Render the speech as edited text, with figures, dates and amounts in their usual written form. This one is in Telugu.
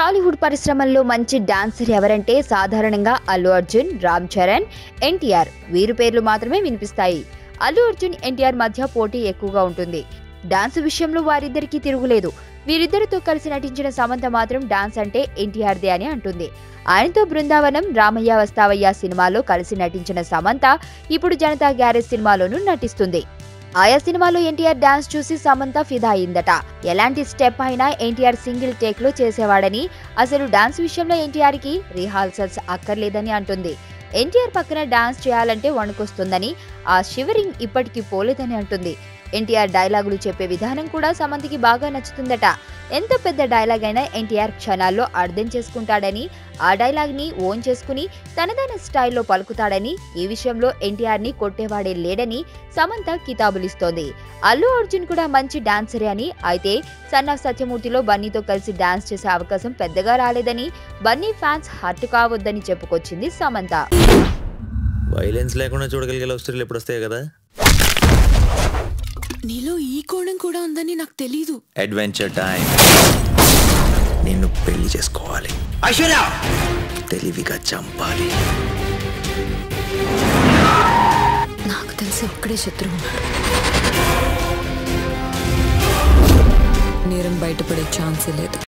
టాలీవుడ్ పరిశ్రమల్లో మంచి డాన్సర్ ఎవరంటే సాధారణంగా అల్లు అర్జున్, రామ్ చరణ్, ఎన్టీఆర్ వీరి పేర్లు మాత్రమే వినిపిస్తాయి. అల్లు అర్జున్, ఎన్టీఆర్ మధ్య పోటీ ఎక్కువగా ఉంటుంది. డాన్స్ విషయంలో వారిద్దరికీ తిరుగులేదు. వీరిద్దరితో కలిసి నటించిన సమంత మాత్రం డాన్స్ అంటే ఎన్టీఆర్దే అని అంటుంది. ఆయనతో బృందావనం, రామయ్య వస్తావయ్య సినిమాలో కలిసి నటించిన సమంత ఇప్పుడు జనతా గ్యారేజ్ సినిమాలోనూ నటిస్తుంది. ఆయా సినిమాలో ఎన్టీఆర్ డాన్స్ చూసి సమంత ఫిదా అయిందట. ఎలాంటి స్టెప్ అయినా ఎన్టీఆర్ సింగిల్ టేక్ లో చేసేవాడని, అసలు డాన్స్ విషయంలో ఎన్టీఆర్ కి రిహార్సల్స్ అక్కర్లేదని అంటుంది. ఎన్టీఆర్ పక్కన డాన్స్ చేయాలంటే వణుకొస్తుందని, ఆ షివరింగ్ ఇప్పటికీ పోలేదని అంటుంది. ఎన్టీఆర్ డైలాగులు చెప్పే విధానం కూడా సమంతకి బాగా నచ్చుతుందట. ఎంత పెద్ద డైలాగ్ అయినా ఎన్టీఆర్ క్షణాల్లో అర్థం చేసుకుంటాడని, ఆ డైలాగ్ ని ఓన్ చేసుకుని తనదైన స్టైల్లో పలుకుతాడని, ఈ విషయంలో ఎన్టీఆర్ ని కొట్టేవాడే లేడని సమంత కితాబులిస్తోంది. అల్లు అర్జున్ కూడా మంచి డాన్సరే అని, అయితే సన్ ఆఫ్ సత్యమూర్తిలో బన్నీతో కలిసి డాన్స్ చేసే అవకాశం పెద్దగా రాలేదని, బన్నీ ఫ్యాన్స్ హర్ట్ కావద్దని చెప్పుకొచ్చింది సమంత. వైలెన్స్ లేకుండా చూడగలిగే లవ్ స్టోరీలు ఎప్పుడు వస్తాయి కదా. నీలో ఈ కోణం కూడా ఉందని నాకు తెలీదు. Adventure time. నిన్ను పెళ్లి చేసుకోవాలి, ఐశ్వర్య తెలివిగా చంపాలి. నాకు తెలిసి ఒక్కడే శత్రువు ఉన్నాడు. నేరం బయటపడే ఛాన్సే లేదు.